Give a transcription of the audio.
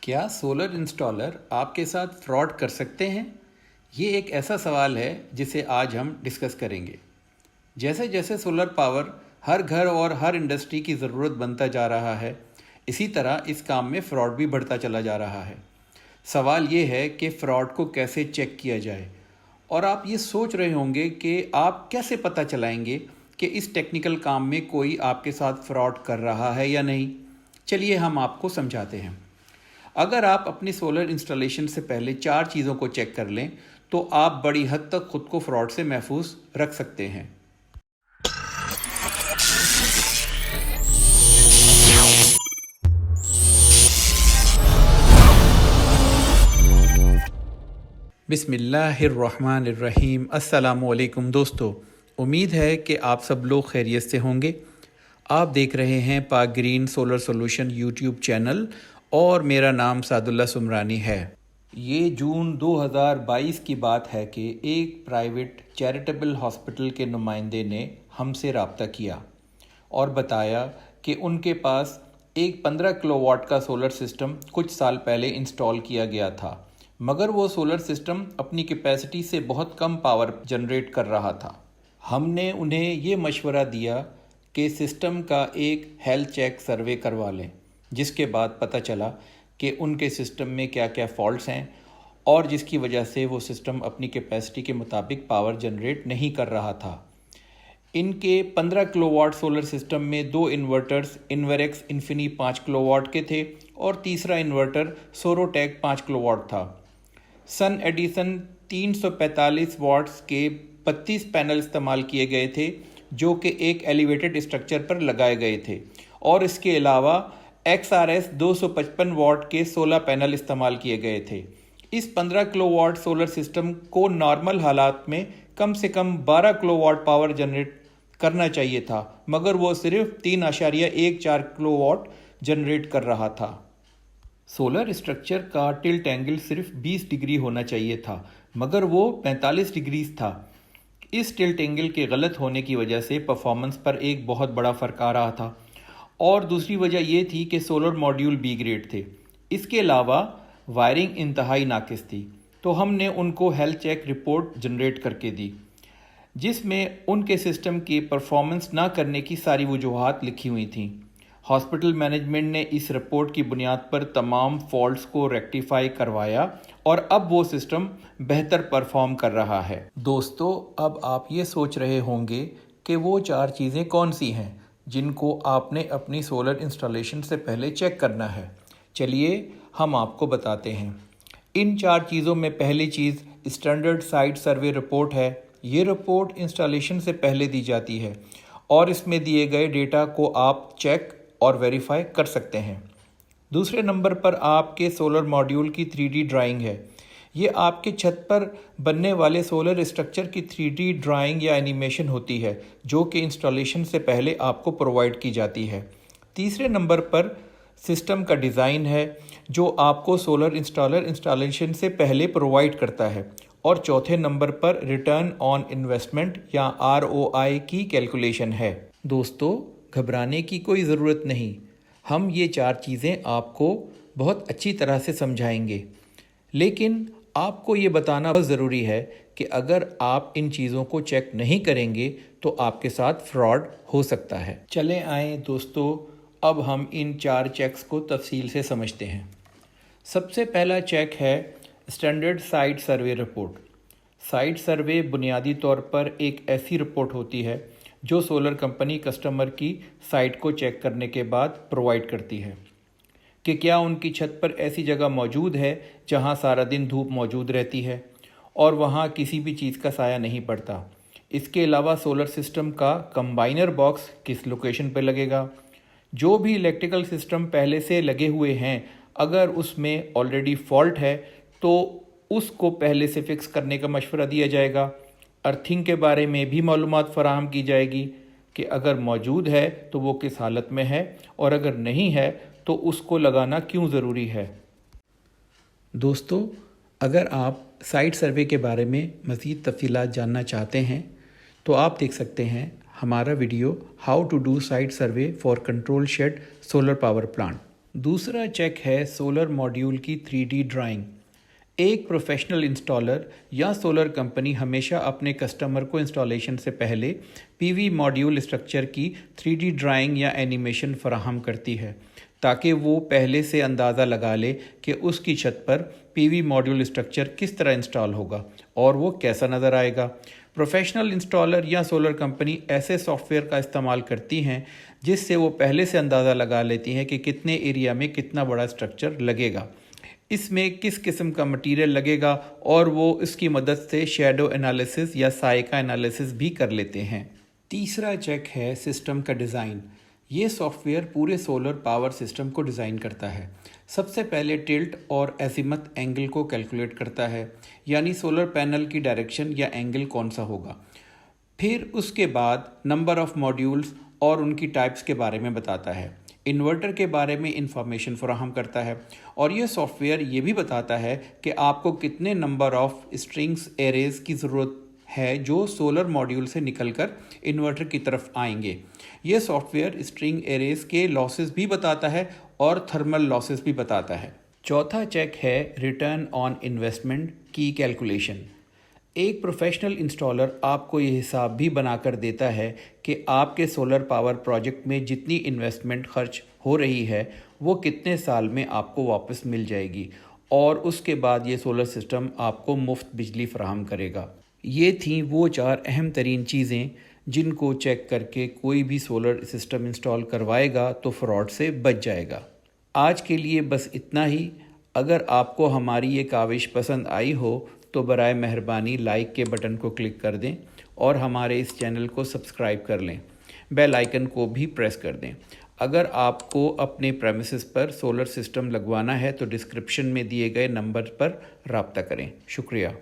क्या solar installer आपके साथ फ्रॉड कर सकते हैं? ये एक ऐसा सवाल है जिसे आज हम डिस्कस करेंगे। जैसे जैसे सोलर पावर हर घर और हर इंडस्ट्री की ज़रूरत बनता जा रहा है, इसी तरह इस काम में फ्रॉड भी बढ़ता चला जा रहा है। सवाल ये है कि फ़्रॉड को कैसे चेक किया जाए। और आप ये सोच रहे होंगे कि आप कैसे पता चलाएंगे कि इस टेक्निकल काम में कोई आपके साथ फ्रॉड कर रहा है या नहीं। चलिए हम आपको समझाते हैं। अगर आप अपनी सोलर इंस्टॉलेशन से पहले 4 चीज़ों को चेक कर लें तो आप बड़ी हद तक खुद को फ्रॉड से महफूज रख सकते हैं। बिस्मिल्लाहिर्रहमानिर्रहीम। अस्सलामुअलैकुम दोस्तों, उम्मीद है कि आप सब लोग खैरियत से होंगे। आप देख रहे हैं पाक green solar solution YouTube channel और मेरा नाम सादुल्ला सुमरानी है। ये जून 2022 की बात है कि एक प्राइवेट चैरिटेबल हॉस्पिटल के नुमाइंदे ने हमसे रब्ता किया और बताया कि उनके पास एक 15 किलोवाट का सोलर सिस्टम कुछ साल पहले इंस्टॉल किया गया था, मगर वो सोलर सिस्टम अपनी कैपेसिटी से बहुत कम पावर जनरेट कर रहा था। हमने उन्हें ये मशवरा दिया कि सिस्टम का एक हेल्थ चेक सर्वे करवा लें, जिसके बाद पता चला कि उनके सिस्टम में क्या क्या फॉल्ट्स हैं और जिसकी वजह से वो सिस्टम अपनी कैपेसिटी के मुताबिक पावर जनरेट नहीं कर रहा था। इनके 15 किलोवाट सोलर सिस्टम में 2 इन्वर्टर्स इन्वेरेक्स इन्फिनी 5 किलोवाट के थे और तीसरा इन्वर्टर सोरोटेक 5 किलोवाट था। सन एडिसन 345 वाट्स के 32 पैनल इस्तेमाल किए गए थे, जो कि एक एलिवेटेड स्ट्रक्चर पर लगाए गए थे, और इसके अलावा XRS 255 वाट के 16 पैनल इस्तेमाल किए गए थे। इस 15 किलोवाट सोलर सिस्टम को नॉर्मल हालात में कम से कम 12 किलोवाट पावर जनरेट करना चाहिए था, मगर वो सिर्फ 3.14 किलोवाट जनरेट कर रहा था। सोलर स्ट्रक्चर का टिल्ट एंगल सिर्फ 20 डिग्री होना चाहिए था, मगर वो 45 डिग्री था। इस टिल्ट एंगल के गलत होने की वजह से परफॉर्मेंस पर एक बहुत बड़ा फ़र्क आ रहा था, और दूसरी वजह यह थी कि सोलर मॉड्यूल बी ग्रेड थे। इसके अलावा वायरिंग इंतहाई नाकिस थी। तो हमने उनको हेल्थ चेक रिपोर्ट जनरेट करके दी, जिसमें उनके सिस्टम की परफॉर्मेंस ना करने की सारी वजूहात लिखी हुई थी। हॉस्पिटल मैनेजमेंट ने इस रिपोर्ट की बुनियाद पर तमाम फॉल्ट्स को रेक्टिफाई करवाया और अब वो सिस्टम बेहतर परफॉर्म कर रहा है। दोस्तों, अब आप ये सोच रहे होंगे कि वो 4 चीज़ें कौन सी हैं जिनको आपने अपनी सोलर इंस्टॉलेशन से पहले चेक करना है। चलिए हम आपको बताते हैं। इन 4 चीज़ों में पहली चीज़ स्टैंडर्ड साइट सर्वे रिपोर्ट है। ये रिपोर्ट इंस्टॉलेशन से पहले दी जाती है और इसमें दिए गए डेटा को आप चेक और वेरीफाई कर सकते हैं। दूसरे नंबर पर आपके सोलर मॉड्यूल की 3D ड्राइंग है। ये आपके छत पर बनने वाले सोलर स्ट्रक्चर की 3D ड्राइंग या एनिमेशन होती है, जो कि इंस्टॉलेशन से पहले आपको प्रोवाइड की जाती है। तीसरे नंबर पर सिस्टम का डिज़ाइन है, जो आपको सोलर इंस्टॉलर इंस्टॉलेशन से पहले प्रोवाइड करता है। और चौथे नंबर पर रिटर्न ऑन इन्वेस्टमेंट या ROI की कैलकुलेशन है। दोस्तों, घबराने की कोई ज़रूरत नहीं। हम ये 4 चीज़ें आपको बहुत अच्छी तरह से समझाएंगे, लेकिन आपको ये बताना बहुत ज़रूरी है कि अगर आप इन चीज़ों को चेक नहीं करेंगे तो आपके साथ फ्रॉड हो सकता है। चले आएँ दोस्तों, अब हम इन 4 चेक्स को तफसील से समझते हैं। सबसे पहला चेक है standard site survey report. Site survey बुनियादी तौर पर एक ऐसी रिपोर्ट होती है जो सोलर कंपनी कस्टमर की साइट को चेक करने के बाद प्रोवाइड करती है कि क्या उनकी छत पर ऐसी जगह मौजूद है जहां सारा दिन धूप मौजूद रहती है और वहां किसी भी चीज़ का साया नहीं पड़ता। इसके अलावा सोलर सिस्टम का कंबाइनर बॉक्स किस लोकेशन पर लगेगा। जो भी इलेक्ट्रिकल सिस्टम पहले से लगे हुए हैं, अगर उसमें ऑलरेडी फॉल्ट है तो उसको पहले से फिक्स करने का मशवरा दिया जाएगा। अर्थिंग के बारे में भी मालूमात फराहम की जाएगी कि अगर मौजूद है तो वो किस हालत में है, और अगर नहीं है तो उसको लगाना क्यों ज़रूरी है। दोस्तों, अगर आप साइट सर्वे के बारे में मज़ीद तफसीलात जानना चाहते हैं तो आप देख सकते हैं हमारा video how to do site survey for control shed solar power plant. दूसरा चेक है सोलर मॉड्यूल की 3D ड्राइंग। एक प्रोफेशनल इंस्टॉलर या सोलर कंपनी हमेशा अपने कस्टमर को इंस्टॉलेशन से पहले पीवी मॉड्यूल स्ट्रक्चर की 3D ड्राइंग या एनिमेशन फराहम करती है ताकि वो पहले से अंदाज़ा लगा ले कि उसकी छत पर पीवी मॉड्यूल स्ट्रक्चर किस तरह इंस्टॉल होगा और वो कैसा नज़र आएगा। प्रोफेशनल इंस्टॉलर या सोलर कंपनी ऐसे सॉफ्टवेयर का इस्तेमाल करती हैं जिससे वो पहले से अंदाज़ा लगा लेती हैं कि कितने एरिया में कितना बड़ा स्ट्रक्चर लगेगा, इसमें किस किस्म का मटेरियल लगेगा, और वो इसकी मदद से शैडो एनालिसिस या साए का एनालिसिस भी कर लेते हैं। तीसरा चेक है सिस्टम का डिज़ाइन। ये सॉफ्टवेयर पूरे सोलर पावर सिस्टम को डिज़ाइन करता है। सबसे पहले टिल्ट और एजीमथ एंगल को कैलकुलेट करता है, यानी सोलर पैनल की डायरेक्शन या एंगल कौन सा होगा। फिर उसके बाद नंबर ऑफ़ मॉड्यूल्स और उनकी टाइप्स के बारे में बताता है। इन्वर्टर के बारे में इंफॉर्मेशन फराहम करता है और यह सॉफ्टवेयर ये भी बताता है कि आपको कितने नंबर ऑफ़ स्ट्रिंग्स एरेज की ज़रूरत है जो सोलर मॉड्यूल से निकलकर इन्वर्टर की तरफ आएंगे। यह सॉफ्टवेयर स्ट्रिंग एरेज के लॉसेस भी बताता है और थर्मल लॉसेस भी बताता है। चौथा चेक है रिटर्न ऑन इन्वेस्टमेंट की कैलकुलेशन। एक प्रोफेशनल इंस्टॉलर आपको ये हिसाब भी बनाकर देता है कि आपके सोलर पावर प्रोजेक्ट में जितनी इन्वेस्टमेंट खर्च हो रही है वो कितने साल में आपको वापस मिल जाएगी, और उसके बाद ये सोलर सिस्टम आपको मुफ्त बिजली फराहम करेगा। ये थीं वो 4 अहम तरीन चीज़ें जिनको चेक करके कोई भी सोलर सिस्टम इंस्टॉल करवाएगा तो फ्रॉड से बच जाएगा। आज के लिए बस इतना ही। अगर आपको हमारी ये काविश पसंद आई हो तो बराए मेहरबानी लाइक के बटन को क्लिक कर दें और हमारे इस चैनल को सब्सक्राइब कर लें। बेल आइकन को भी प्रेस कर दें। अगर आपको अपने प्रेमिसेस पर सोलर सिस्टम लगवाना है तो डिस्क्रिप्शन में दिए गए नंबर पर रब्ता करें। शुक्रिया।